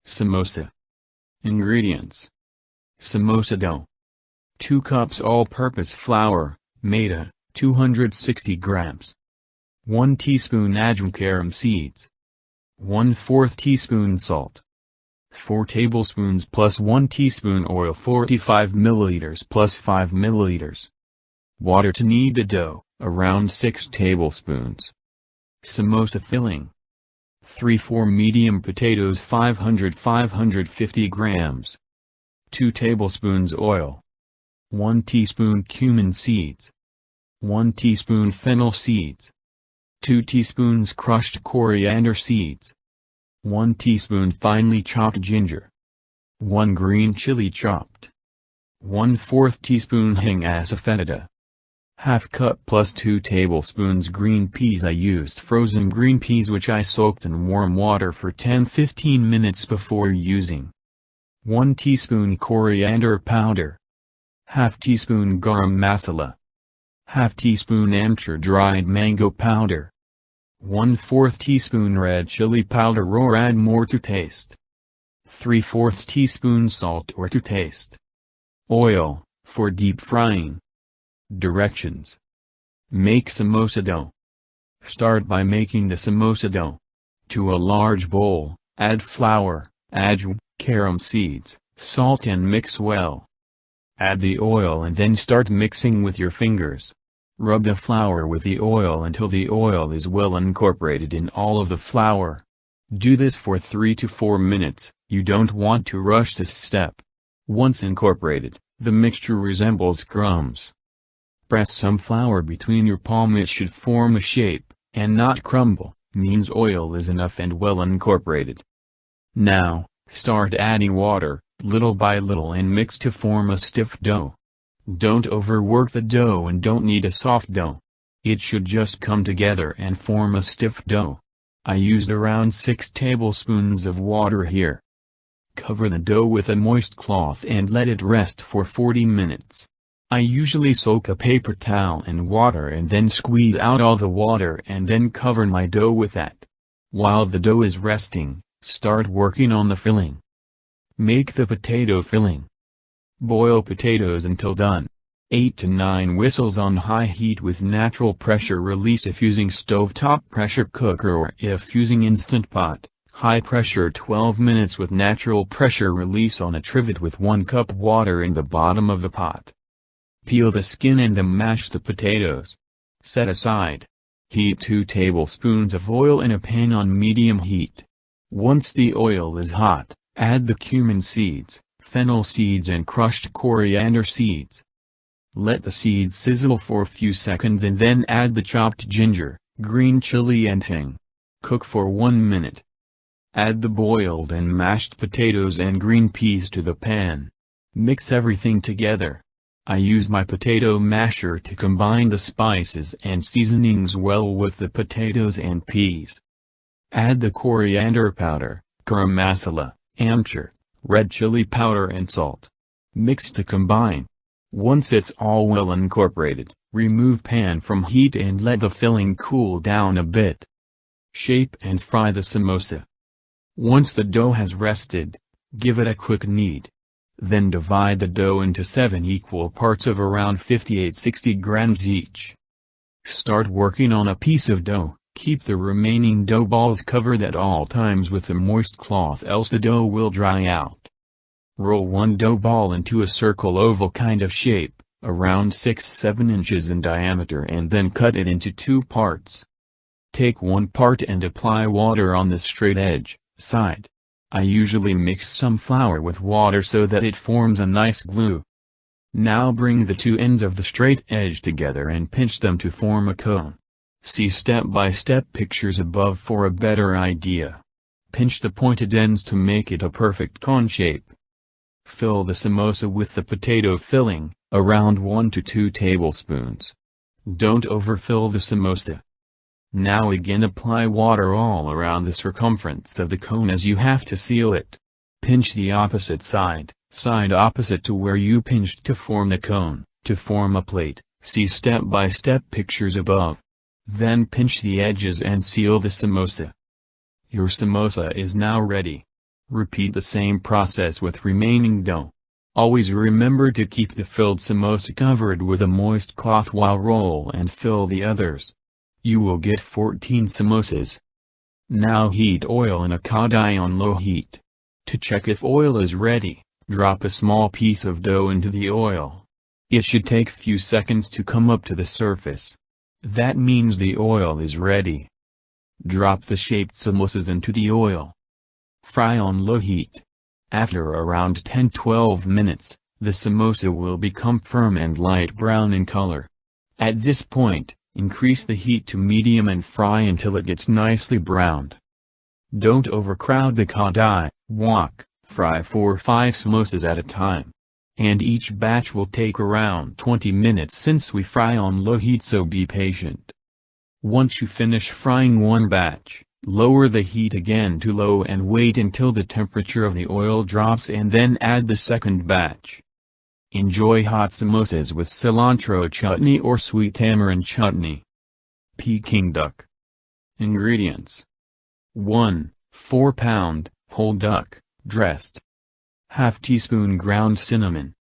Samosa. Ingredients. Samosa dough. 2 cups all-purpose flour, maida, 260 grams. 1 teaspoon ajwain carom seeds. 1/4 teaspoon salt. 4 tablespoons plus 1 teaspoon oil 45 milliliters plus 5 milliliters. Water to knead the dough, around 6 tablespoons. Samosa filling. 3/4 medium potatoes 550 grams. 2 tablespoons oil. 1 teaspoon cumin seeds. 1 teaspoon fennel seeds. 2 teaspoons crushed coriander seeds. 1 teaspoon finely chopped ginger. 1 green chili chopped. 1/4 teaspoon hing asafoetida. Half cup plus 2 tablespoons green peas. I used frozen green peas which I soaked in warm water for 10-15 minutes before using. 1 teaspoon coriander powder. Half teaspoon garam masala. Half teaspoon amchur dried mango powder. 1/4 teaspoon red chili powder or add more to taste. 3/4 teaspoon salt or to taste. Oil, for deep frying. Directions. Make samosa dough. Start by making the samosa dough. To a large bowl, add flour, ajwain, carom seeds, salt and mix well. Add the oil and then start mixing with your fingers. Rub the flour with the oil until the oil is well incorporated in all of the flour. Do this for 3 to 4 minutes, you don't want to rush this step. Once incorporated, the mixture resembles crumbs. Press some flour between your palm. It should form a shape, and not crumble, means oil is enough and well incorporated. Now, start adding water, little by little and mix to form a stiff dough. Don't overwork the dough and don't need a soft dough. It should just come together and form a stiff dough. I used around 6 tablespoons of water here. Cover the dough with a moist cloth and let it rest for 40 minutes. I usually soak a paper towel in water and then squeeze out all the water and then cover my dough with that. While the dough is resting, start working on the filling. Make the potato filling. Boil potatoes until done. 8 to 9 whistles on high heat with natural pressure release if using stovetop pressure cooker, or if using instant pot, high pressure 12 minutes with natural pressure release on a trivet with 1 cup water in the bottom of the pot. Peel the skin and then mash the potatoes. Set aside. Heat 2 tablespoons of oil in a pan on medium heat. Once the oil is hot, add the cumin seeds, fennel seeds and crushed coriander seeds. Let the seeds sizzle for a few seconds and then add the chopped ginger, green chili and hing. Cook for 1 minute. Add the boiled and mashed potatoes and green peas to the pan. Mix everything together. I use my potato masher to combine the spices and seasonings well with the potatoes and peas. Add the coriander powder, garam masala, amchur, red chili powder and salt. Mix to combine. Once it's all well incorporated, remove pan from heat and let the filling cool down a bit. Shape and fry the samosa. Once the dough has rested, give it a quick knead. Then divide the dough into 7 equal parts of around 58-60 grams each. Start working on a piece of dough. Keep the remaining dough balls covered at all times with a moist cloth, else the dough will dry out. Roll 1 dough ball into a circle oval kind of shape, around 6-7 inches in diameter, and then cut it into 2 parts. Take 1 part and apply water on the straight edge, side. I usually mix some flour with water so that it forms a nice glue. Now bring the 2 ends of the straight edge together and pinch them to form a cone. See step-by-step pictures above for a better idea. Pinch the pointed ends to make it a perfect cone shape. Fill the samosa with the potato filling, around 1 to 2 tablespoons. Don't overfill the samosa. Now again apply water all around the circumference of the cone as you have to seal it. Pinch the opposite side opposite to where you pinched to form the cone, to form a plate. See step-by-step pictures above. Then pinch the edges and seal the samosa. Your samosa is now ready. Repeat the same process with remaining dough. Always remember to keep the filled samosa covered with a moist cloth while roll and fill the others. You will get 14 samosas. Now heat oil in a kadai on low heat. To check if oil is ready, drop a small piece of dough into the oil. It should take few seconds to come up to the surface. That means the oil is ready. Drop the shaped samosas into the oil. Fry on low heat. After around 10-12 minutes, the samosa will become firm and light brown in color. At this point, increase the heat to medium and fry until it gets nicely browned. Don't overcrowd the kadai, wok, fry 4 or 5 samosas at a time. And each batch will take around 20 minutes since we fry on low heat, so be patient. Once you finish frying one batch, lower the heat again to low and wait until the temperature of the oil drops and then add the second batch. Enjoy hot samosas with cilantro chutney or sweet tamarind chutney. Peking duck. Ingredients. 1. 4-pound, whole duck, dressed. ½ teaspoon ground cinnamon.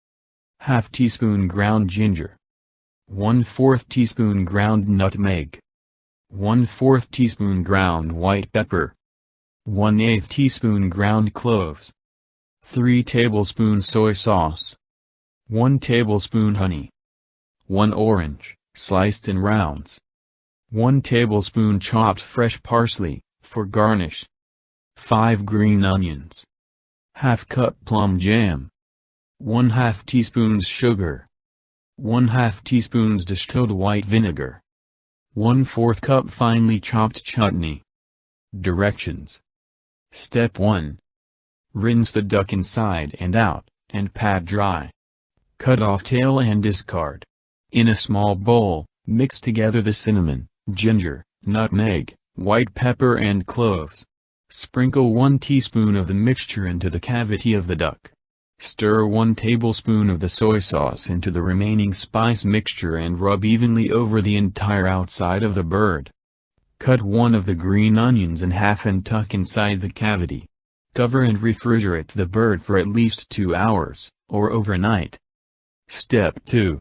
½ teaspoon ground ginger. 1/4 teaspoon ground nutmeg. 1/4 teaspoon ground white pepper. 1/8 teaspoon ground cloves. 3 tablespoons soy sauce. 1 tablespoon honey. 1 orange, sliced in rounds. 1 tablespoon chopped fresh parsley, for garnish. 5 green onions. ½ cup plum jam. 1/2 teaspoons sugar. 1/2 teaspoons distilled white vinegar. 1/4 cup finely chopped chutney. Directions. Step 1. Rinse the duck inside and out, and pat dry. Cut off tail and discard. In a small bowl, mix together the cinnamon, ginger, nutmeg, white pepper and cloves. Sprinkle 1 teaspoon of the mixture into the cavity of the duck. Stir 1 tablespoon of the soy sauce into the remaining spice mixture and rub evenly over the entire outside of the bird. Cut 1 of the green onions in half and tuck inside the cavity. Cover and refrigerate the bird for at least 2 hours, or overnight. Step 2.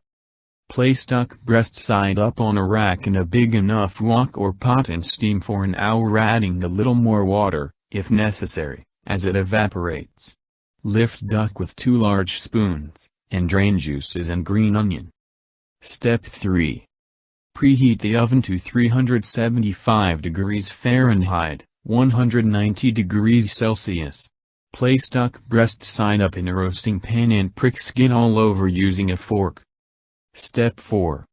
Place duck breast side up on a rack in a big enough wok or pot and steam for an hour, adding a little more water, if necessary, as it evaporates. Lift duck with 2 large spoons, and drain juices and green onion. Step 3. Preheat the oven to 375 degrees Fahrenheit, 190 degrees Celsius. Place duck breast side up in a roasting pan and prick skin all over using a fork. Step 4.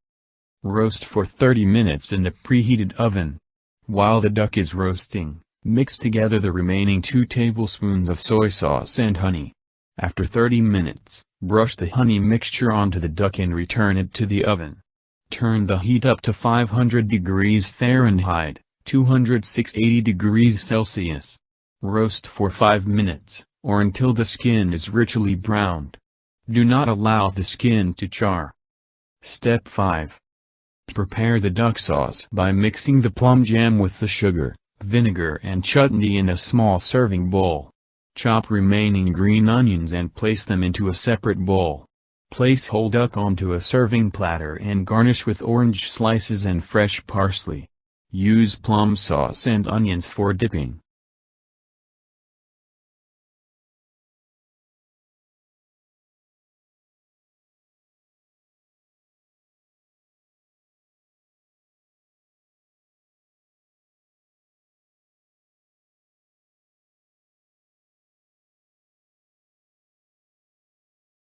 Roast for 30 minutes in the preheated oven. While the duck is roasting, mix together the remaining 2 tablespoons of soy sauce and honey. After 30 minutes, brush the honey mixture onto the duck and return it to the oven. Turn the heat up to 500 degrees Fahrenheit, 280 degrees Celsius. Roast for 5 minutes, or until the skin is richly browned. Do not allow the skin to char. Step 5. Prepare the duck sauce by mixing the plum jam with the sugar, vinegar and chutney in a small serving bowl. Chop remaining green onions and place them into a separate bowl. Place whole duck onto a serving platter and garnish with orange slices and fresh parsley. Use plum sauce and onions for dipping.